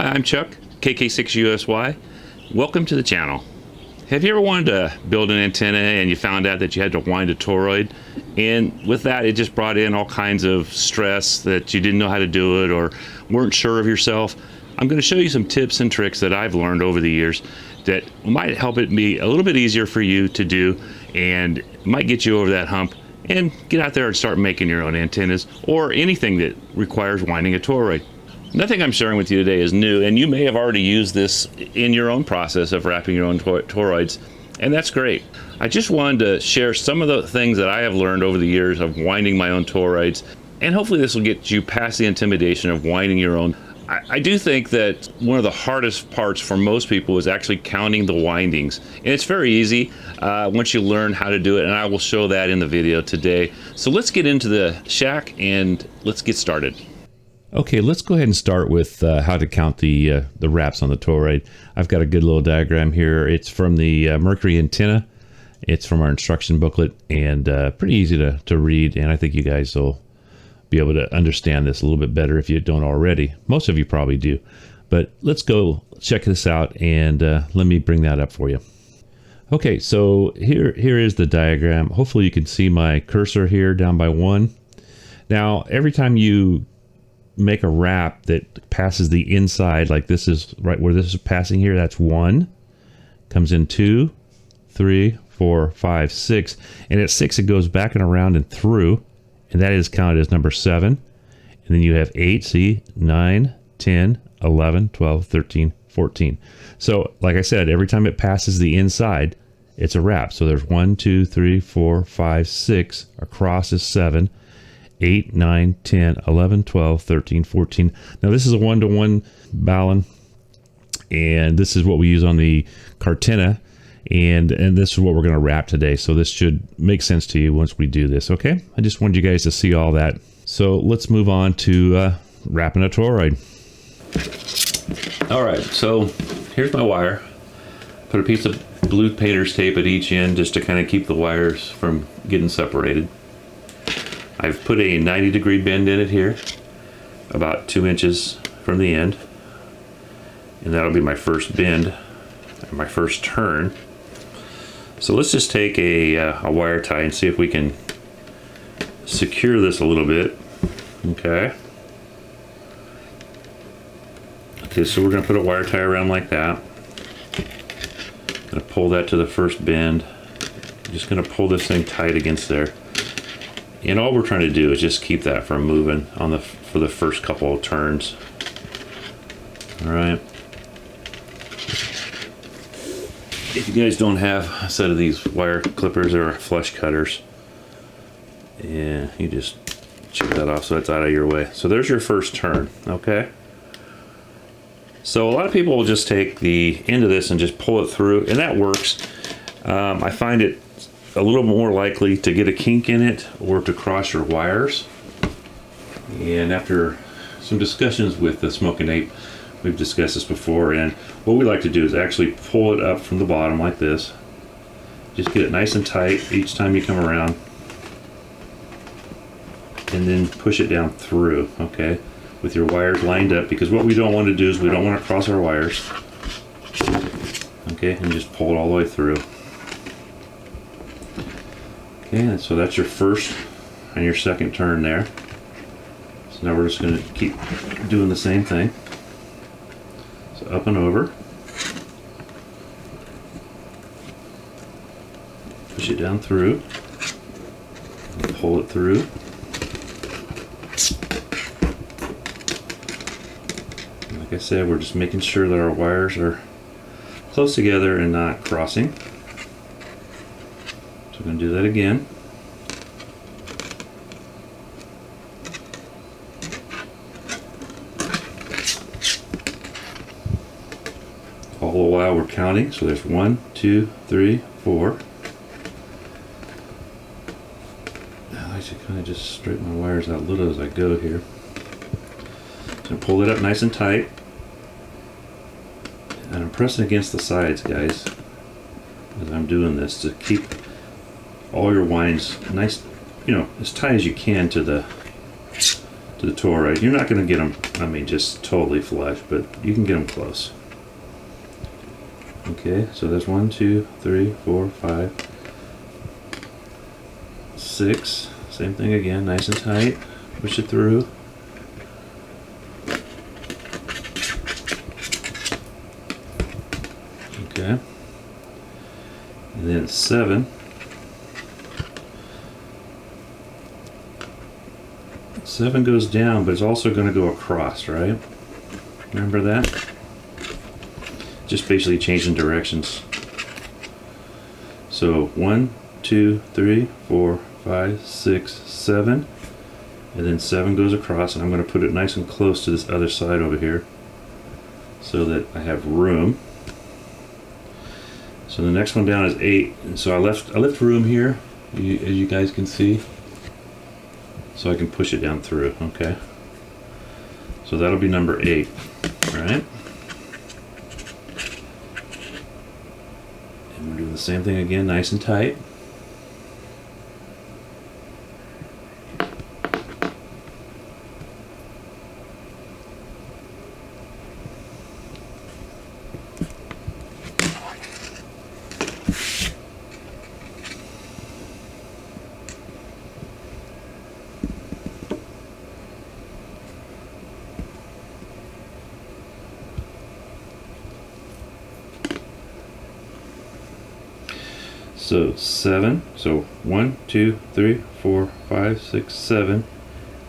Hi, I'm Chuck, KK6USY. Welcome to the channel. Have you ever wanted to build an antenna and you found out that you had to wind a toroid? And with that, it just brought in all kinds of stress that you didn't know how to do it or weren't sure of yourself. I'm going to show you some tips and tricks that I've learned over the years that might help it be a little bit easier for you to do and might get you over that hump and get out there and start making your own antennas or anything that requires winding a toroid. Nothing I'm sharing with you today is new, and you may have already used this in your own process of wrapping your own toroids, and that's great. I just wanted to share some of the things that I have learned over the years of winding my own toroids, and hopefully this will get you past the intimidation of winding your own. I do think that one of the hardest parts for most people is actually counting the windings, and it's very easy once you learn how to do it, and I will show that in the video today. So let's get into the shack and let's get started. Okay, let's go ahead and start with how to count the wraps on the toroid. I've got a good little diagram here. It's from the Mercury antenna. It's from our instruction booklet, and pretty easy to read, and I think you guys will be able to understand this a little bit better if you don't already. Most of you probably do. But let's go check this out, and let me bring that up for you. Okay, so here is the diagram. Hopefully you can see my cursor here down by 1. Now, every time you make a wrap that passes the inside, like this is right where this is passing here, that's 1, comes in 2, 3, 4, 5, 6, and at 6 it goes back and around and through, and that is counted as number 7. And then you have 8, see, 9, 10, 11, 12, 13, 14. So like I said, every time it passes the inside, it's a wrap. So there's 1, 2, 3, 4, 5, 6, across is 7, 8, 9, 10, 11, 12, 13, 14. Now this is a 1-to-1 balun, and this is what we use on the Cartena, and this is what we're going to wrap today. So this should make sense to you once we do this, okay? I just wanted you guys to see all that. So let's move on to wrapping a toroid. All right, so here's my wire. Put a piece of blue painter's tape at each end just to kind of keep the wires from getting separated. I've put a 90-degree bend in it here, about 2 inches from the end, and that'll be my first bend, my first turn. So let's just take a wire tie and see if we can secure this a little bit. Okay. Okay, so we're going to put a wire tie around like that. Going to pull that to the first bend. Just going to pull this thing tight against there. And all we're trying to do is just keep that from moving on for the first couple of turns. All right. If you guys don't have a set of these wire clippers or flush cutters, yeah, you just chip that off so it's out of your way. So there's your first turn, okay? So a lot of people will just take the end of this and just pull it through, and that works. I find it a little more likely to get a kink in it or to cross your wires. And after some discussions with the Smoking Ape, we've discussed this before, and what we like to do is actually pull it up from the bottom like this. Just get it nice and tight each time you come around, and then push it down through, okay, with your wires lined up, because what we don't want to do is we don't want to cross our wires. Okay, and just pull it all the way through. Okay, and so that's your first and your second turn there. So now we're just going to keep doing the same thing. So up and over. Push it down through. And pull it through. And like I said, we're just making sure that our wires are close together and not crossing. We're going to do that again. All the while we're counting. So there's 1, 2, 3, 4. I like to kind of just straighten my wires out a little as I go here. So pull it up nice and tight. And I'm pressing against the sides, guys, as I'm doing this, to keep all your winds nice, you know, as tight as you can to to the toroid. You're not going to get them, I mean, just totally flush, but you can get them close. Okay, so there's 1, 2, 3, 4, 5, 6. Same thing again, nice and tight. Push it through. Okay. And then 7. 7 goes down, but it's also going to go across, right? Remember that? Just basically changing directions. So 1, 2, 3, 4, 5, 6, 7. And then 7 goes across, and I'm going to put it nice and close to this other side over here so that I have room. So the next one down is 8, and so I left room here, as you guys can see, so I can push it down through. Okay, so that'll be number 8. All right, and we're doing the same thing again, nice and tight. So 7, so 1, 2, 3, 4, 5, 6, 7,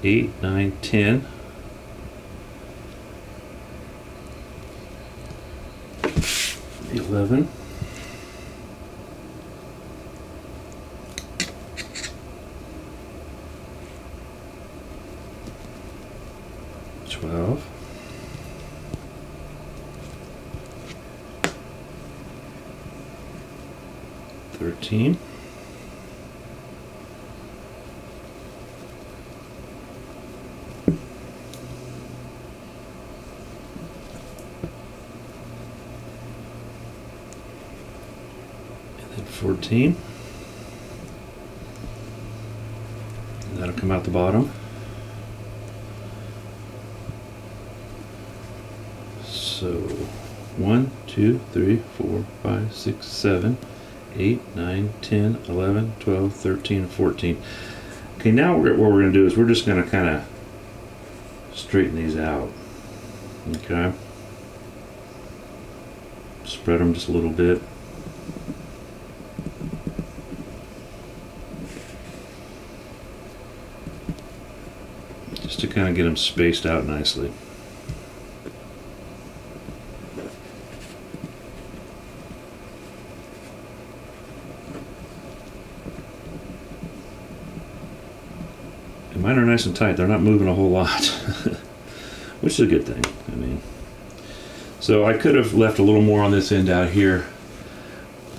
8, 9, 10. 11. 12. 13. 14. And that'll come out the bottom. So 1, 2, 3, 4, 5, 6, 7, 8, 9, 10, 11, 12, 13, 14. Okay, now what we're going to do is we're just going to kind of straighten these out. Okay. Spread them just a little bit. Just to kind of get them spaced out nicely. And mine are nice and tight. They're not moving a whole lot, which is a good thing. I mean, so I could have left a little more on this end out here,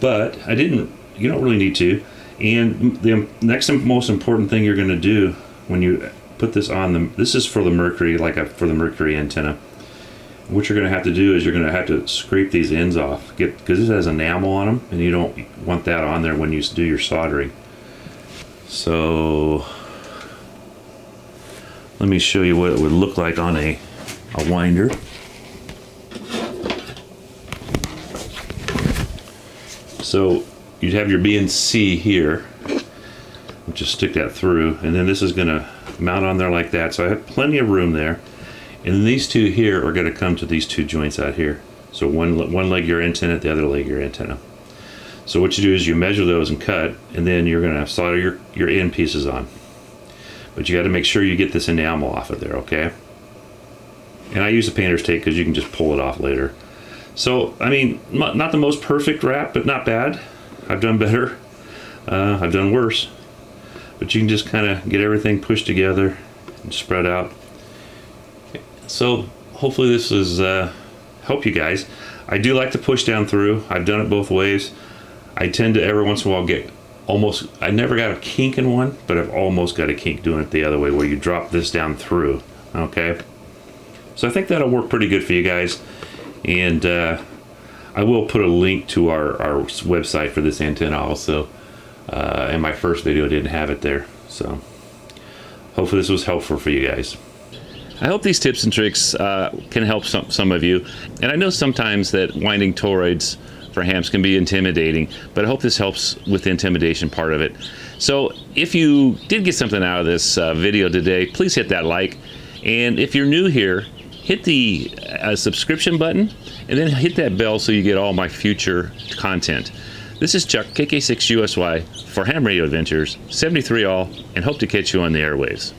but I didn't. You don't really need to. And the next most important thing you're going to do when you put this on them, this is for the mercury, for the mercury antenna. What you're going to have to do is you're going to have to scrape these ends off, because this has enamel on them, and you don't want that on there when you do your soldering. So let me show you what it would look like on a winder. So you'd have your B and C here. Just stick that through, and then this is going to mount on there like that. So I have plenty of room there. And then these two here are going to come to these two joints out here. So one leg your antenna, the other leg your antenna. So what you do is you measure those and cut, and then you're going to solder your end pieces on. But you got to make sure you get this enamel off of there, okay? And I use a painter's tape because you can just pull it off later. So, I mean, not the most perfect wrap, but not bad. I've done better. I've done worse. But you can just kind of get everything pushed together and spread out. So hopefully this is help you guys. I do like to push down through. I've done it both ways. I tend to every once in a while get almost, I never got a kink in one, but I've almost got a kink doing it the other way, where you drop this down through. Okay, so I think that'll work pretty good for you guys. And I will put a link to our website for this antenna also. In my first video, I didn't have it there. So hopefully this was helpful for you guys. I hope these tips and tricks can help some of you. And I know sometimes that winding toroids for hams can be intimidating, but I hope this helps with the intimidation part of it. So if you did get something out of this video today, please hit that like. And if you're new here, hit the subscription button and then hit that bell so you get all my future content. This is Chuck, KK6USY, for Ham Radio Adventures, 73 all, and hope to catch you on the airwaves.